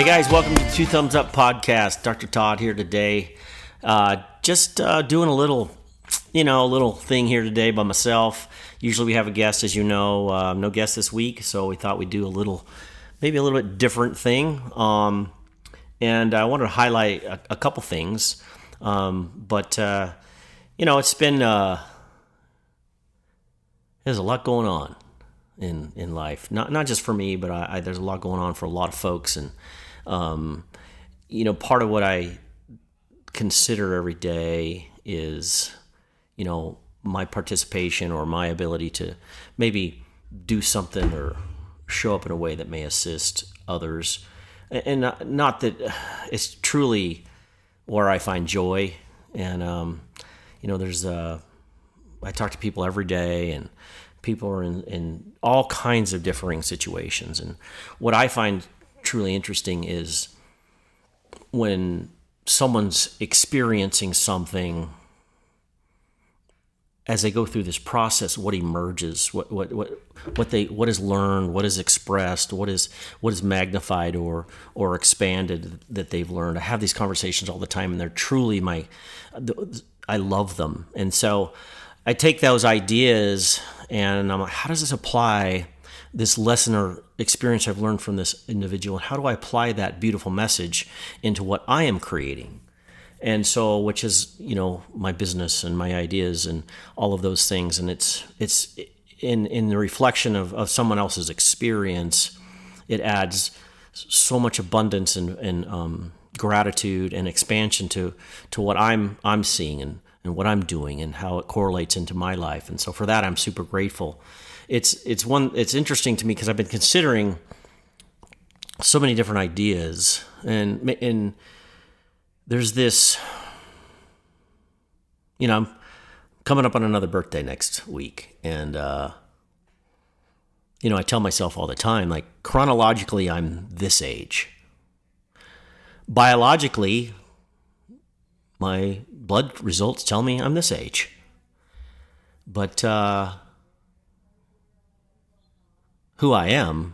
Hey guys, welcome to the Two Thumbs Up podcast. Dr. Todd here today. Just doing a little thing here today by myself. Usually we have a guest, as you know. No guest this week, so we thought we'd do maybe a little bit different thing. And I wanted to highlight a couple things. It's been there's a lot going on in life. Not just for me, but there's a lot going on for a lot of folks. And part of what I consider every day is, my participation or my ability to maybe do something or show up in a way that may assist others. And not that it's truly where I find joy. And, I talk to people every day, and people are in all kinds of differing situations. And what I find truly interesting is when someone's experiencing something, as they go through this process, what emerges, what is learned, what is expressed, what is magnified or expanded that they've learned. I have these conversations all the time, and they're truly I love them. And so I take those ideas and I'm like, how does this apply, this lesson or experience I've learned from this individual, and how do I apply that beautiful message into what I am creating? And so, which is, my business and my ideas and all of those things. And it's in the reflection of someone else's experience, it adds so much abundance and gratitude and expansion to what I'm seeing and what I'm doing and how it correlates into my life. And so for that, I'm super grateful. It's interesting to me because I've been considering so many different ideas, and there's this, I'm coming up on another birthday next week, and I tell myself all the time, like, chronologically I'm this age. Biologically, my blood results tell me I'm this age. But who I am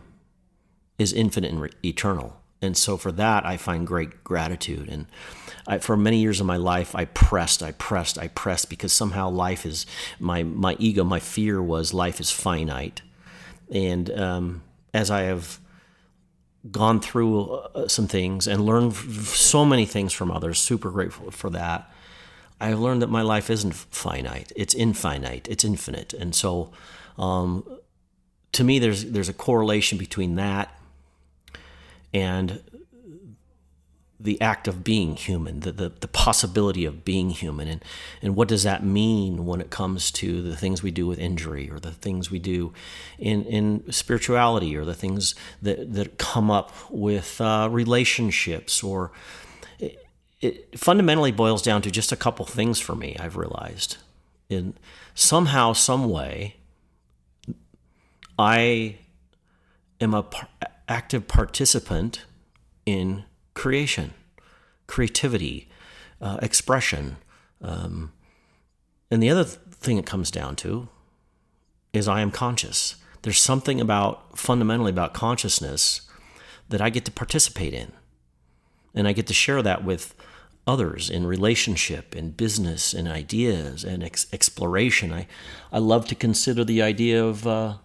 is infinite and eternal. And so for that, I find great gratitude. And for many years of my life, I pressed because somehow life is, my ego, my fear was life is finite. And as I have gone through some things and learned so many things from others, super grateful for that, I've learned that my life isn't finite. It's infinite. It's infinite. And so to me, there's a correlation between that and the act of being human, the possibility of being human. And what does that mean when it comes to the things we do with injury, or the things we do in spirituality, or the things that come up with relationships, or it fundamentally boils down to just a couple things for me, I've realized. In somehow, some way, I am a active participant in creation, creativity, expression. And the other thing it comes down to is I am conscious. There's something fundamentally about consciousness that I get to participate in. And I get to share that with others in relationship, in business, in ideas, and exploration. I love to consider the idea of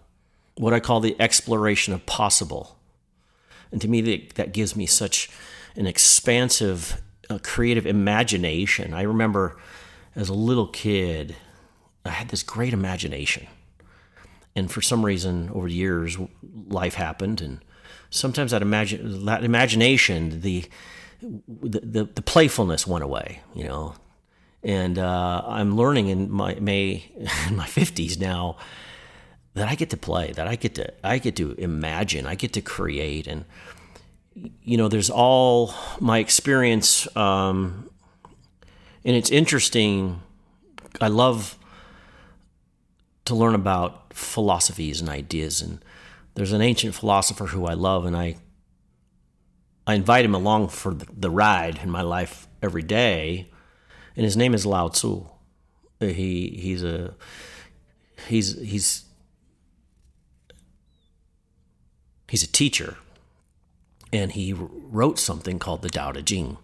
what I call the exploration of possible. And to me, that gives me such an expansive, creative imagination. I remember as a little kid, I had this great imagination. And for some reason, over the years, life happened. And sometimes that imagination, the playfulness went away, And I'm learning in my 50s now that I get to play, that I get to imagine, I get to create. And there's all my experience, and it's interesting. I love to learn about philosophies and ideas, and there's an ancient philosopher who I love, and I invite him along for the ride in my life every day, and his name is Lao Tzu. He's a teacher, and he wrote something called the Tao Te Ching.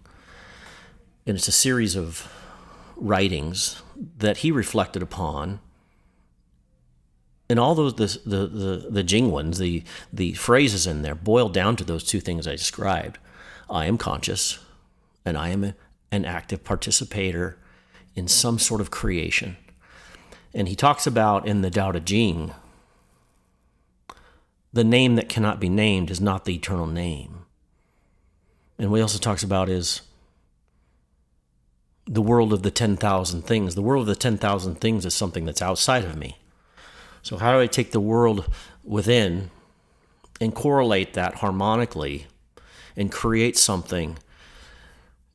And it's a series of writings that he reflected upon. And all those the Jing ones, the phrases in there boil down to those two things I described. I am conscious, and I am an active participator in some sort of creation. And he talks about in the Tao Te Ching, the name that cannot be named is not the eternal name. And what he also talks about is the world of the 10,000 things. The world of the 10,000 things is something that's outside of me. So how do I take the world within and correlate that harmonically and create something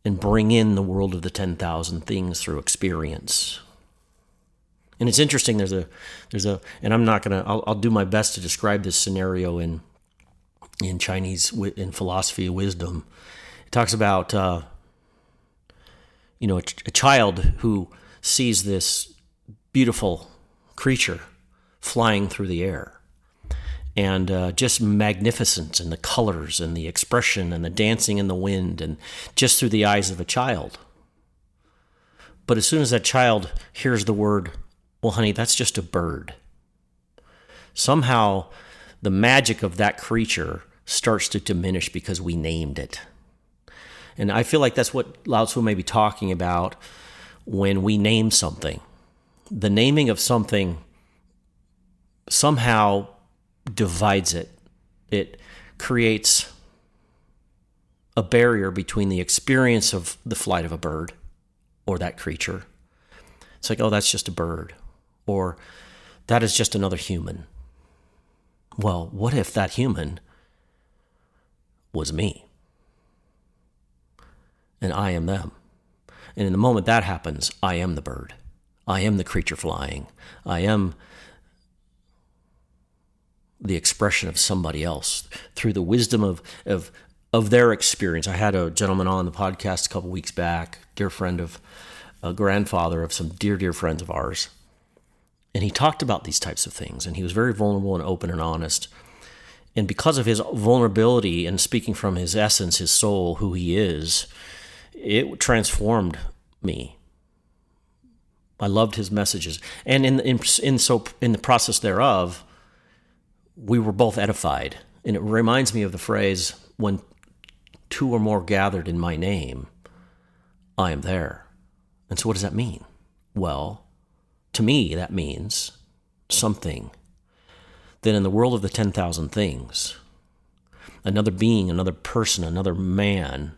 and bring in the world of the 10,000 things through experience? And it's interesting, there's a, and I'm not going to, I'll do my best to describe this scenario in Chinese, in philosophy of wisdom. It talks about, a child who sees this beautiful creature flying through the air, and just magnificence and the colors and the expression and the dancing in the wind, and just through the eyes of a child. But as soon as that child hears the word, well, honey, that's just a bird, somehow the magic of that creature starts to diminish because we named it. And I feel like that's what Lao Tzu may be talking about when we name something. The naming of something somehow divides it. It creates a barrier between the experience of the flight of a bird or that creature. It's like, oh, that's just a bird. Or that is just another human. Well, what if that human was me? And I am them. And in the moment that happens, I am the bird. I am the creature flying. I am the expression of somebody else through the wisdom of their experience. I had a gentleman on the podcast a couple weeks back, dear friend of a grandfather of some dear friends of ours. And he talked about these types of things, and he was very vulnerable and open and honest. And because of his vulnerability and speaking from his essence, his soul, who he is, it transformed me. I loved his messages. And in the process thereof, we were both edified. And it reminds me of the phrase, when two or more gathered in my name, I am there. And so what does that mean? Well, to me, that means something. That in the world of the 10,000 things, another being, another person, another man,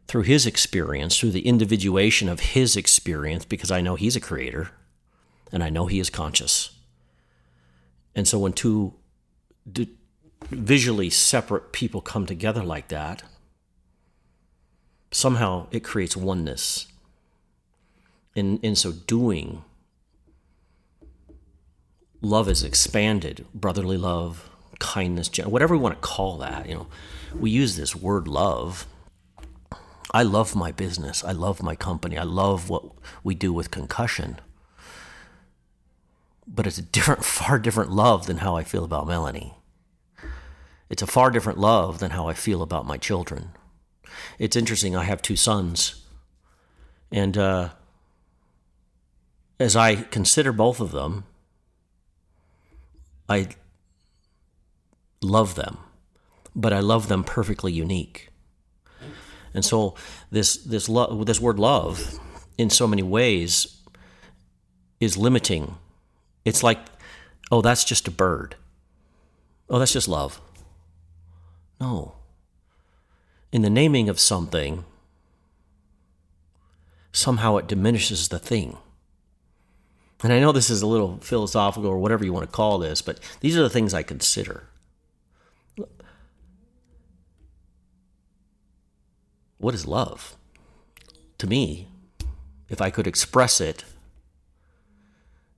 through his experience, through the individuation of his experience, because I know he's a creator, and I know he is conscious. And so when two visually separate people come together like that, somehow it creates oneness. In so doing, love is expanded, brotherly love, kindness, whatever we want to call that. We use this word love. I love my business. I love my company. I love what we do with Concussion. But it's a far different love than how I feel about Melanie. It's a far different love than how I feel about my children. It's interesting, I have two sons. And as I consider both of them, I love them, but I love them perfectly unique. And so this word love, in so many ways, is limiting. It's like, oh, that's just a bird. Oh, that's just love. No. In the naming of something, somehow it diminishes the thing. And I know this is a little philosophical or whatever you want to call this, but these are the things I consider. What is love? To me, if I could express it,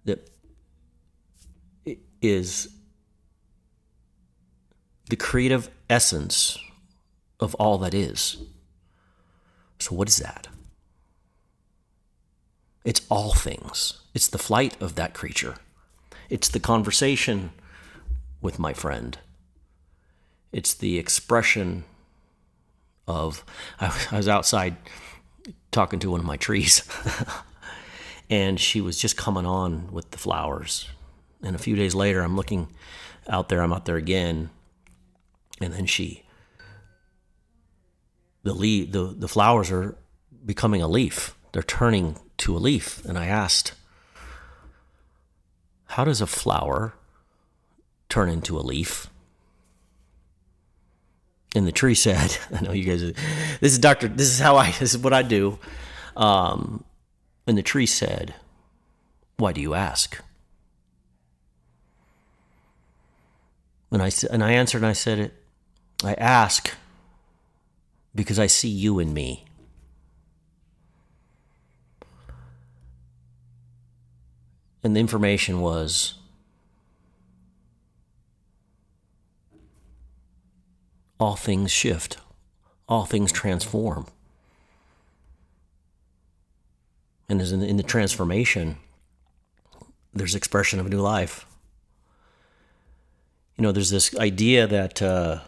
that it is the creative essence of all that is. So what is that? It's all things. It's the flight of that creature. It's the conversation with my friend. It's the expression of, I was outside talking to one of my trees, and she was just coming on with the flowers. And a few days later, I'm out there again, and then the flowers are becoming a leaf. They're turning to a leaf. And I asked, how does a flower turn into a leaf? And the tree said, I know you guys, this is what I do. And the tree said, why do you ask? And I answered, and I said, I ask because I see you in me. And the information was, all things shift, all things transform. And as in the transformation, there's expression of a new life. You know, there's this idea that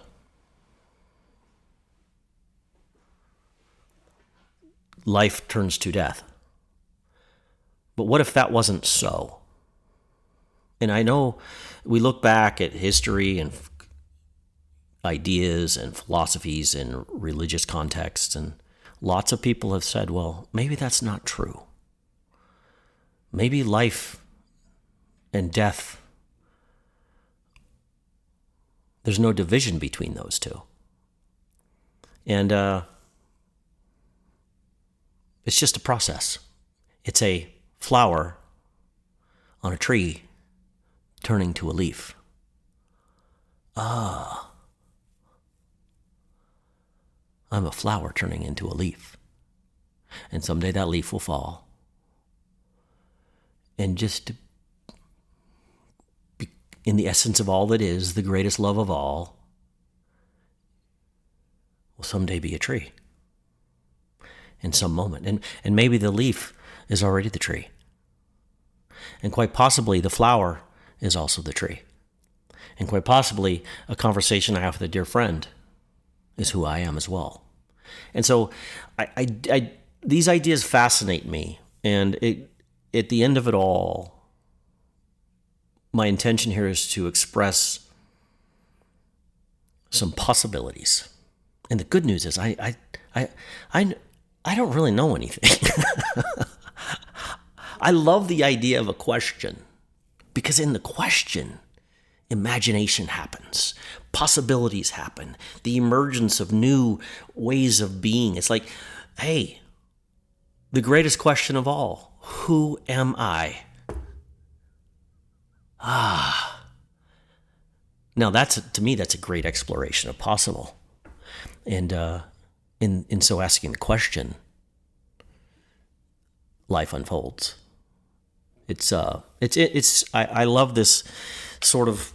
life turns to death. But what if that wasn't so? And I know we look back at history and ideas and philosophies and religious contexts, and lots of people have said, well, maybe that's not true. Maybe life and death, there's no division between those two. And it's just a process. It's a flower on a tree turning to a leaf. I'm a flower turning into a leaf. And someday that leaf will fall. And just in the essence of all that is, the greatest love of all, will someday be a tree in some moment. And maybe the leaf is already the tree. And quite possibly the flower is also the tree. And quite possibly a conversation I have with a dear friend is who I am as well. And so these ideas fascinate me. And at the end of it all, my intention here is to express some possibilities. And the good news is I don't really know anything. I love the idea of a question, because in the question, imagination happens, possibilities happen, the emergence of new ways of being. It's like, hey, the greatest question of all, who am I? Now to me, that's a great exploration of possible. And in so asking the question, life unfolds. I love this sort of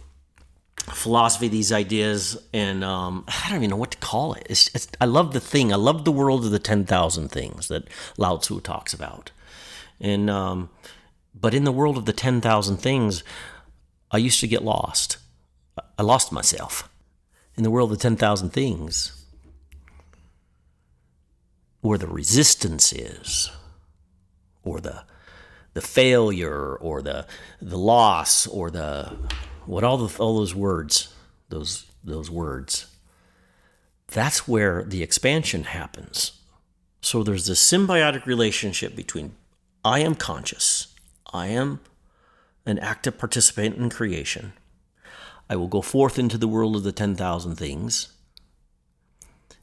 philosophy, these ideas, and I don't even know what to call it. I love the thing. I love the world of the 10,000 things that Lao Tzu talks about. And but in the world of the 10,000 things, I used to get lost. I lost myself. In the world of the 10,000 things, where the resistance is, or the failure, or the loss, or all those words, those words, that's where the expansion happens. So there's this symbiotic relationship between I am conscious, I am an active participant in creation, I will go forth into the world of the 10,000 things,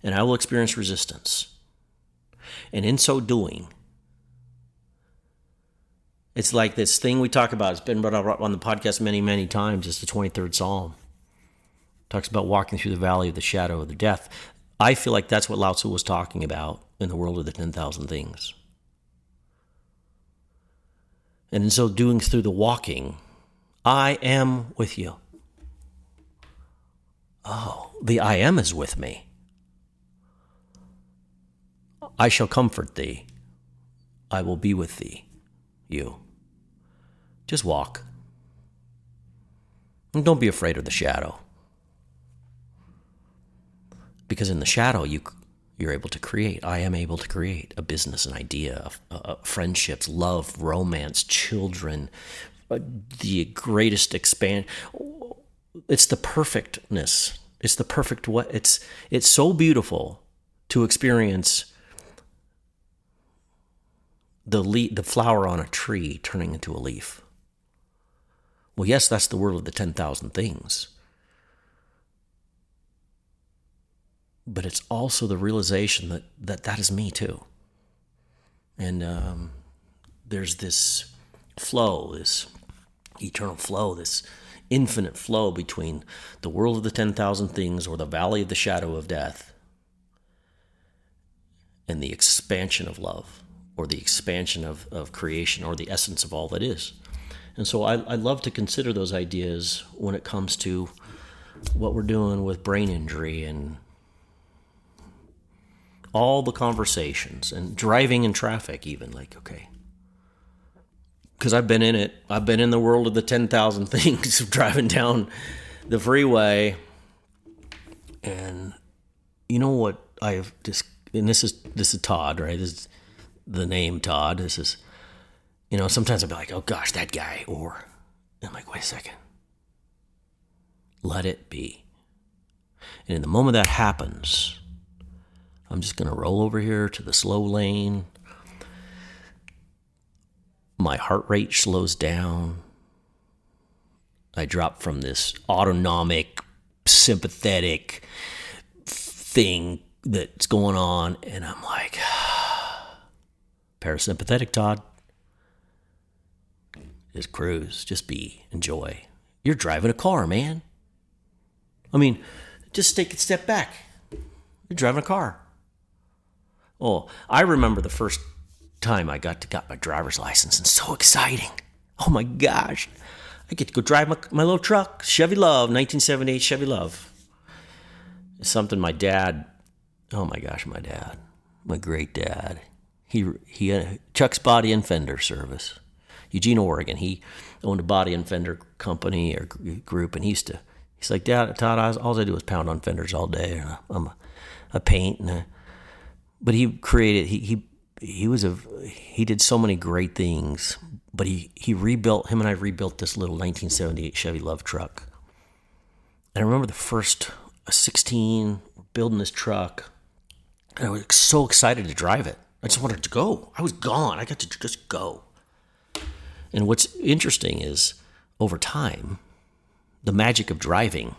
and I will experience resistance. And in so doing, it's like this thing we talk about. It's been brought up on the podcast many, many times. It's the 23rd Psalm. It talks about walking through the valley of the shadow of the death. I feel like that's what Lao Tzu was talking about in the world of the 10,000 things. And in so doing, through the walking, I am with you. Oh, the I am is with me. I shall comfort thee. I will be with thee, you. Just walk. And don't be afraid of the shadow. Because in the shadow, you're able to create. I am able to create a business, an idea, friendships, love, romance, children, the greatest expand. It's the perfectness. It's the perfect what. It's so beautiful to experience the flower on a tree turning into a leaf. Well, yes, that's the world of the 10,000 things. But it's also the realization that is me too. And there's this flow, this eternal flow, this infinite flow between the world of the 10,000 things, or the valley of the shadow of death, and the expansion of love, or the expansion of creation, or the essence of all that is. And so I love to consider those ideas when it comes to what we're doing with brain injury and all the conversations and driving in traffic even, like, okay. Because I've been in it. I've been in the world of the 10,000 things, driving down the freeway. And you know what I've just, and this is Todd, right? This is the name Todd. This is, sometimes I'll be like, oh gosh, that guy. Or I'm like, wait a second. Let it be. And in the moment that happens, I'm just going to roll over here to the slow lane. My heart rate slows down. I drop from this autonomic, sympathetic thing that's going on, and I'm like, parasympathetic, Todd. Just cruise, just be, enjoy. You're driving a car, man. I mean, just take a step back. You're driving a car. Oh, I remember the first time I got my driver's license, and so exciting. Oh my gosh. I get to go drive my little truck, Chevy Love, 1978 Chevy Love. It's something my dad, my great dad, he had Chuck's Body and Fender Service, Eugene, Oregon. He owned a body and fender company or group, and he's like, Dad, Todd, all I do is pound on fenders all day. And I paint, but he created, he did so many great things, but him and I rebuilt this little 1978 Chevy Love truck. And I remember the first 16 building this truck, and I was so excited to drive it. I just wanted to go. I was gone. I got to just go. And what's interesting is, over time, the magic of driving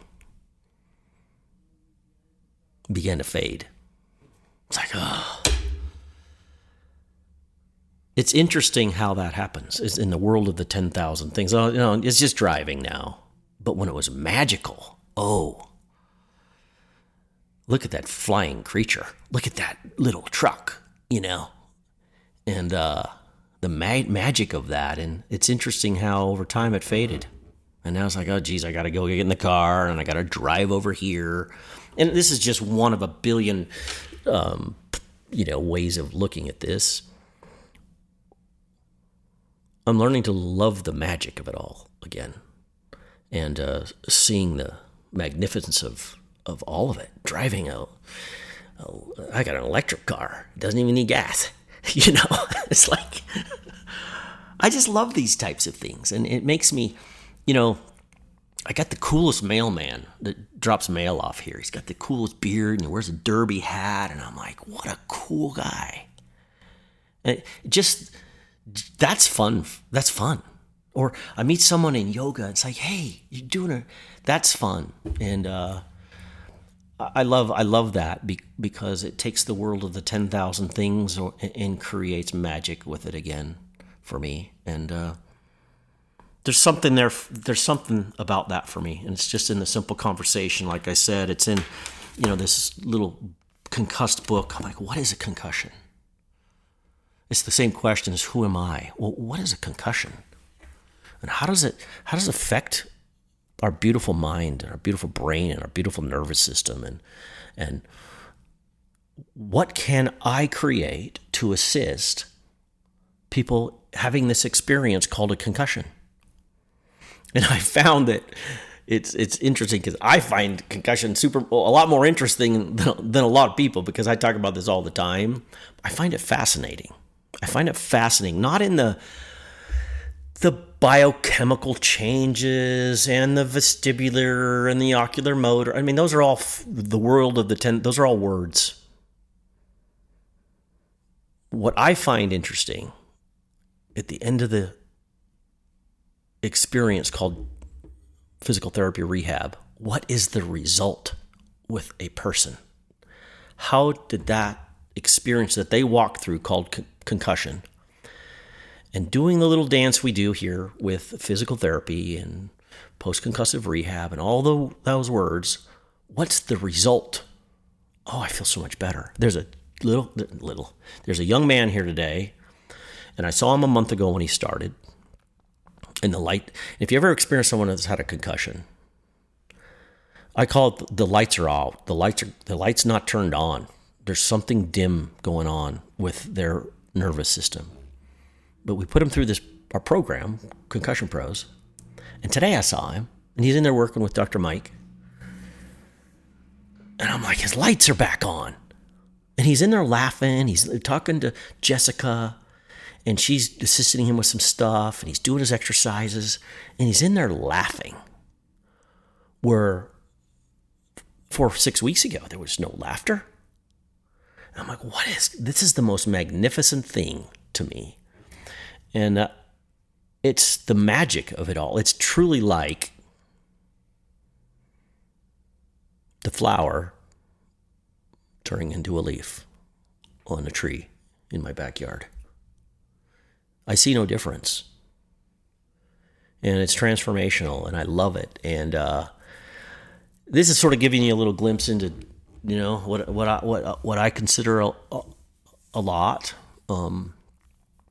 began to fade. It's like, oh. It's interesting how that happens. It's in the world of the 10,000 things. It's just driving now. But when it was magical, look at that flying creature. Look at that little truck, and the magic of that. And it's interesting how over time it faded. And now it's like, oh, geez, I got to go get in the car and I got to drive over here. And this is just one of a billion, ways of looking at this. I'm learning to love the magic of it all again, and seeing the magnificence of all of it. Driving I got an electric car. It doesn't even need gas. It's like, I just love these types of things. And it makes me, I got the coolest mailman that drops mail off here. He's got the coolest beard and he wears a derby hat. And I'm like, what a cool guy. And that's fun. That's fun. Or I meet someone in yoga and it's like, hey, you're doing that's fun. And I love that because it takes the world of the 10,000 things and creates magic with it again for me. And there's something there. There's something about that for me. And it's just in the simple conversation. Like I said, it's in, this little concussed book. I'm like, what is a concussion? It's the same question as who am I? Well, what is a concussion? And how does it affect our beautiful mind and our beautiful brain and our beautiful nervous system? And what can I create to assist people having this experience called a concussion? And I found that it's interesting because I find concussion a lot more interesting than a lot of people, because I talk about this all the time. I find it fascinating. Not in the biochemical changes and the vestibular and the ocular motor. I mean, those are all the world of the 10. Those are all words. What I find interesting at the end of the experience called physical therapy rehab, what is the result with a person? How did that experience that they walk through, called concussion, and doing the little dance we do here with physical therapy and post-concussive rehab and all those words, what's the result? Oh, I feel so much better. There's a young man here today, and I saw him a month ago when he started. And if you ever experience someone that's had a concussion, I call it the lights are out. The light's not turned on. There's something dim going on with their nervous system. But we put him through our program, Concussion Pros. And today I saw him, and he's in there working with Dr. Mike. And I'm like, his lights are back on. And he's in there laughing. He's talking to Jessica, and she's assisting him with some stuff, and he's doing his exercises, and he's in there laughing. Where 6 weeks ago, there was no laughter. And I'm like, this is the most magnificent thing to me. And it's the magic of it all. It's truly like the flower turning into a leaf on a tree in my backyard. I see no difference. And it's transformational, and I love it. And this is sort of giving you a little glimpse into, what I consider a lot.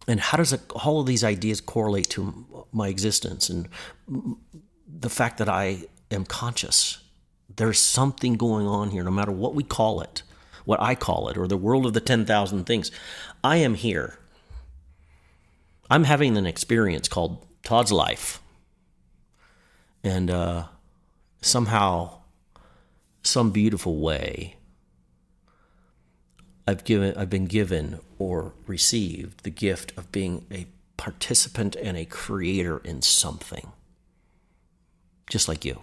And how does all of these ideas correlate to my existence and the fact that I am conscious? There's something going on here, no matter what we call it, what I call it, or the world of the 10,000 things. I am here. I'm having an experience called Todd's life. And somehow, some beautiful way, I've been given or received the gift of being a participant and a creator in something, just like you.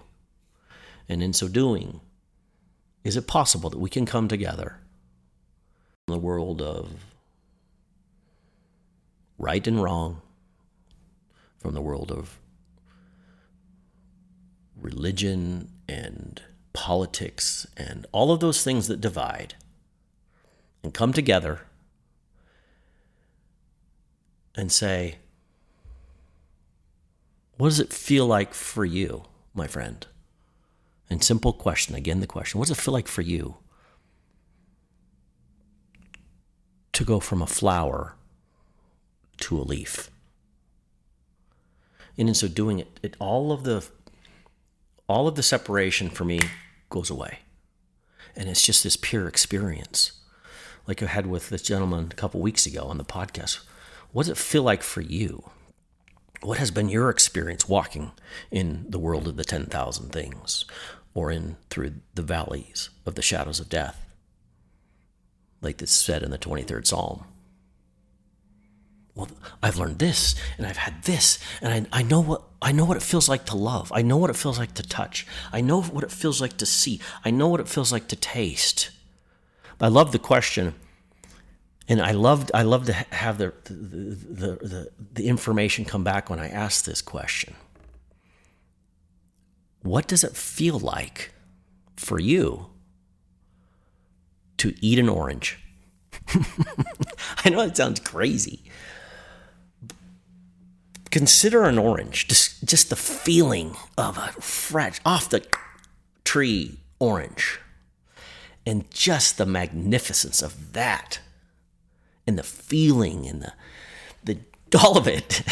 And in so doing, is it possible that we can come together in the world of right and wrong, from the world of religion and politics and all of those things that divide, and come together and say, what does it feel like for you, my friend? And simple question, again, the question, what does it feel like for you to go from a flower to a leaf? And in so doing all of the separation for me goes away. And it's just this pure experience. Like I had with this gentleman a couple weeks ago on the podcast. What does it feel like for you? What has been your experience walking in the world of the 10,000 things, or through the valleys of the shadows of death, like it's said in the 23rd Psalm? Well, I've learned this, and I've had this, and I know what it feels like to love. I know what it feels like to touch. I know what it feels like to see. I know what it feels like to taste. I love the question, and I love to have the information come back when I ask this question. What does it feel like for you to eat an orange? I know it sounds crazy. Consider an orange, just the feeling of a fresh, off the tree orange. And just the magnificence of that, and the feeling, and the all of it.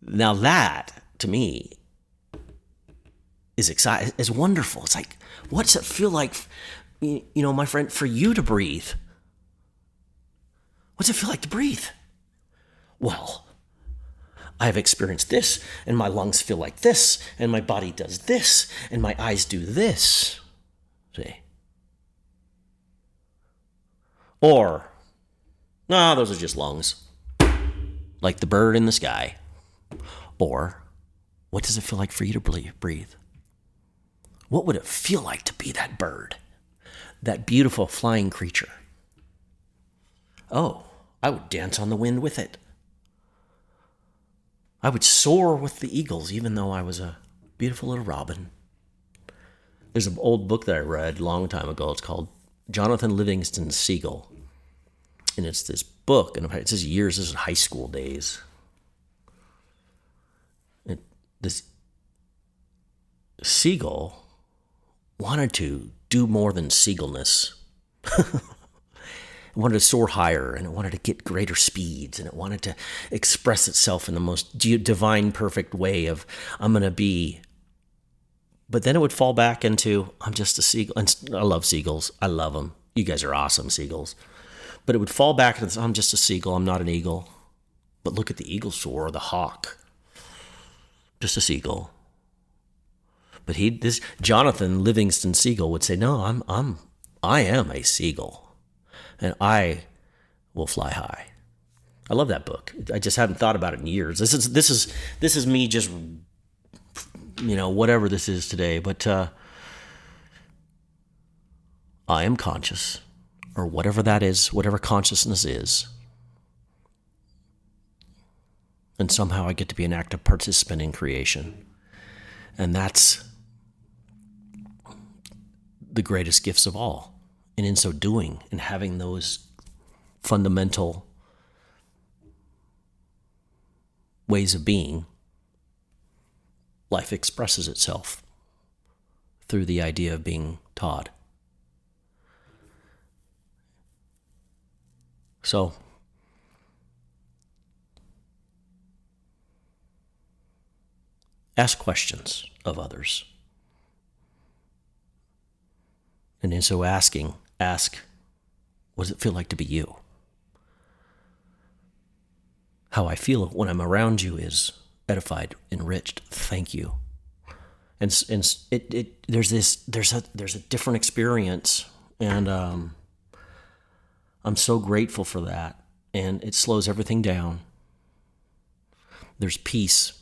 Now that, to me, is exciting, is wonderful. It's like, what does it feel like, my friend, for you to breathe? What's it feel like to breathe? Well, I have experienced this, and my lungs feel like this, and my body does this, and my eyes do this. See? Or, no, those are just lungs, like the bird in the sky. Or, what does it feel like for you to breathe? What would it feel like to be that bird, that beautiful flying creature? Oh, I would dance on the wind with it. I would soar with the eagles, even though I was a beautiful little robin. There's an old book that I read a long time ago. It's called Jonathan Livingston Seagull. And it's this book, and it says years, this is high school days. This seagull wanted to do more than seagullness. It wanted to soar higher, and it wanted to get greater speeds, and it wanted to express itself in the most divine, perfect way of, I'm going to be. But then it would fall back into, I'm just a seagull. And I love seagulls. I love them. You guys are awesome, seagulls. But it would fall back into, I'm just a seagull. I'm not an eagle. But look at the eagle soar, or the hawk. Just a seagull. But this Jonathan Livingston Seagull would say, no, I am a seagull. And I will fly high. I love that book. I just haven't thought about it in years. This is me just, whatever this is today. But I am conscious, or whatever that is, whatever consciousness is. And somehow I get to be an active participant in creation. And that's the greatest gifts of all. And in so doing, and having those fundamental ways of being, life expresses itself through the idea of being Todd. So, ask questions of others. And in so asking, ask, what does it feel like to be you? How I feel when I'm around you is edified, enriched. Thank you. And there's a different experience, and I'm so grateful for that. And it slows everything down. There's peace,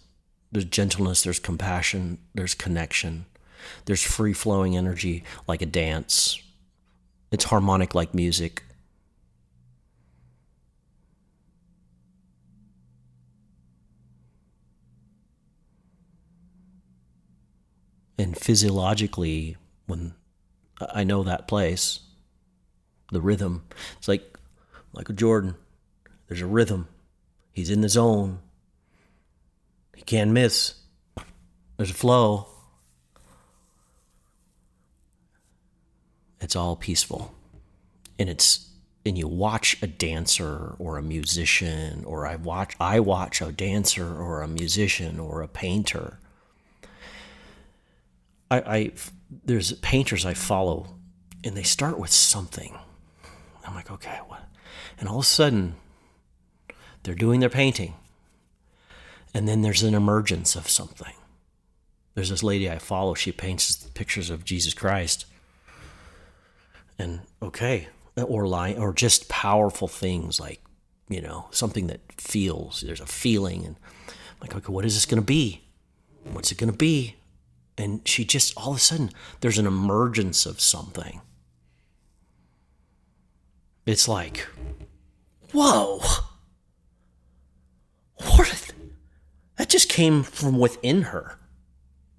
there's gentleness, there's compassion, there's connection, there's free-flowing energy like a dance. It's harmonic like music. And physiologically, when I know that place, the rhythm, it's like Michael Jordan. There's a rhythm. He's in the zone. He can't miss. There's a flow. It's all peaceful. And you watch a dancer or a musician, or I watch a dancer or a musician or a painter. There's painters I follow, and they start with something. I'm like, okay, what? And all of a sudden, they're doing their painting, and then there's an emergence of something. There's this lady I follow. She paints pictures of Jesus Christ, and okay, or just powerful things like, something that feels. There's a feeling, and I'm like, okay, what is this going to be? What's it going to be? And she just, all of a sudden, there's an emergence of something. It's like, whoa, that just came from within her.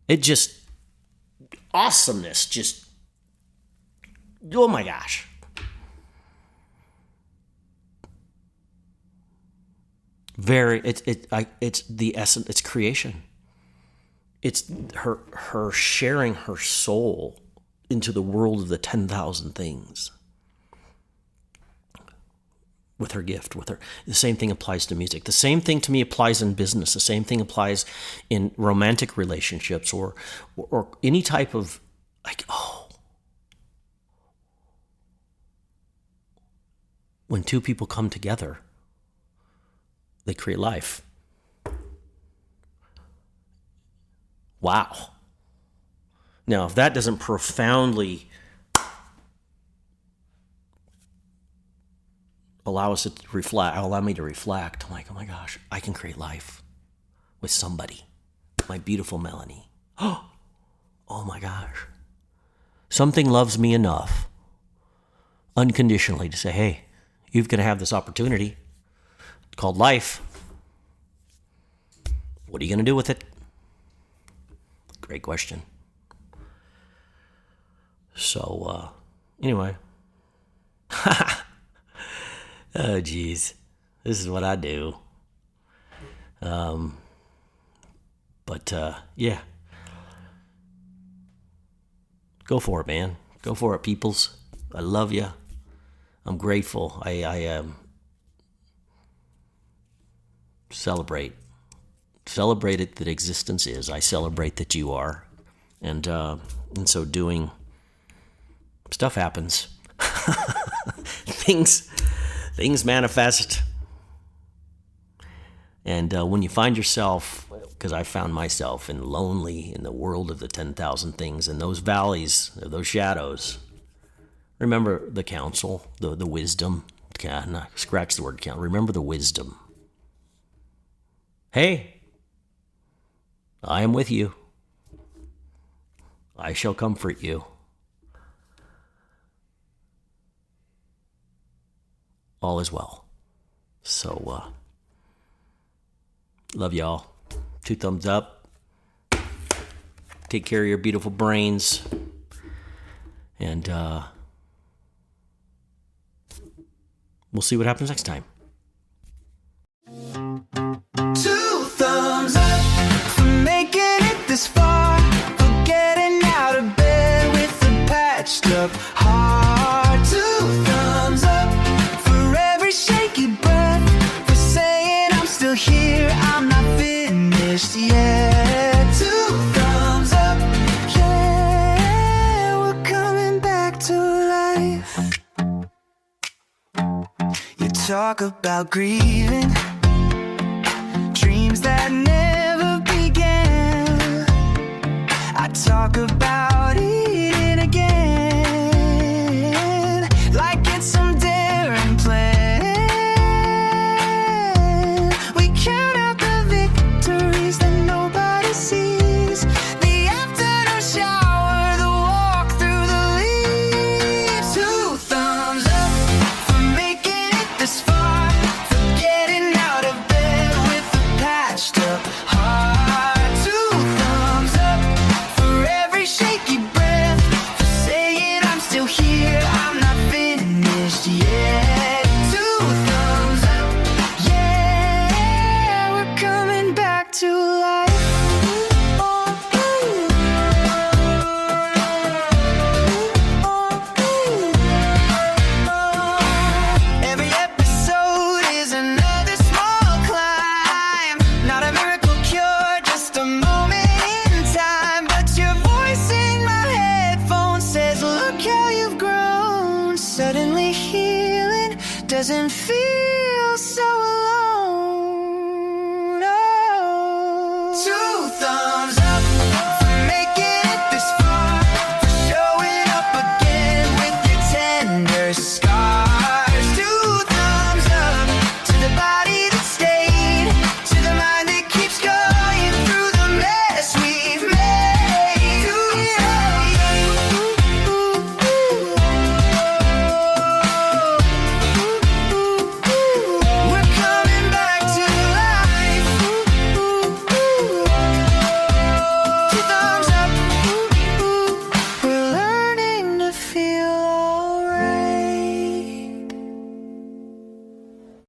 It just, awesomeness, just, oh my gosh. It's the essence, it's creation. It's her sharing her soul into the world of the 10,000 things with her gift, the same thing applies to music. The same thing to me applies in business. The same thing applies in romantic relationships or any type of when two people come together, they create life. Wow. Now, if that doesn't profoundly allow me to reflect, I'm like, oh my gosh, I can create life with somebody. My beautiful Melanie. Oh my gosh. Something loves me enough unconditionally to say, hey, you're going to have this opportunity called life. What are you going to do with it? Great question. So, anyway. Oh, geez. This is what I do. Yeah. Go for it, man. Go for it, peoples. I love you. I'm grateful. I celebrate. Celebrate it that existence is. I celebrate that you are. And so doing, stuff happens. Things manifest. And when you find yourself, because I found myself lonely in the world of the 10,000 things, and those valleys, those shadows, remember the counsel, the wisdom. Scratch the word count. Remember the wisdom. Hey, I am with you. I shall comfort you. All is well. So, love y'all. 2 thumbs up. Take care of your beautiful brains. And we'll see what happens next time. 2 thumbs up for making it this far, for getting out of bed with a patched up heart. 2 thumbs up for every shaky breath, for saying I'm still here, I'm not finished yet. 2 thumbs up, yeah, we're coming back to life. You talk about grieving, dreams that never began. I talk about eating again, like it's some daring plan. We count out the victories that nobody sees, the afternoon shower, the walk through the leaves. 2 thumbs up for making it this far, for getting out of bed with a patched up heart. 2 thumbs up for every shaky breath, for saying I'm still here, I'm not finished yet. 2 thumbs up, yeah, we're coming back to life. Every episode is another small climb, not a miracle cure, just a moment in time. But your voice in my headphones says, look how you've grown. Suddenly healing doesn't feel so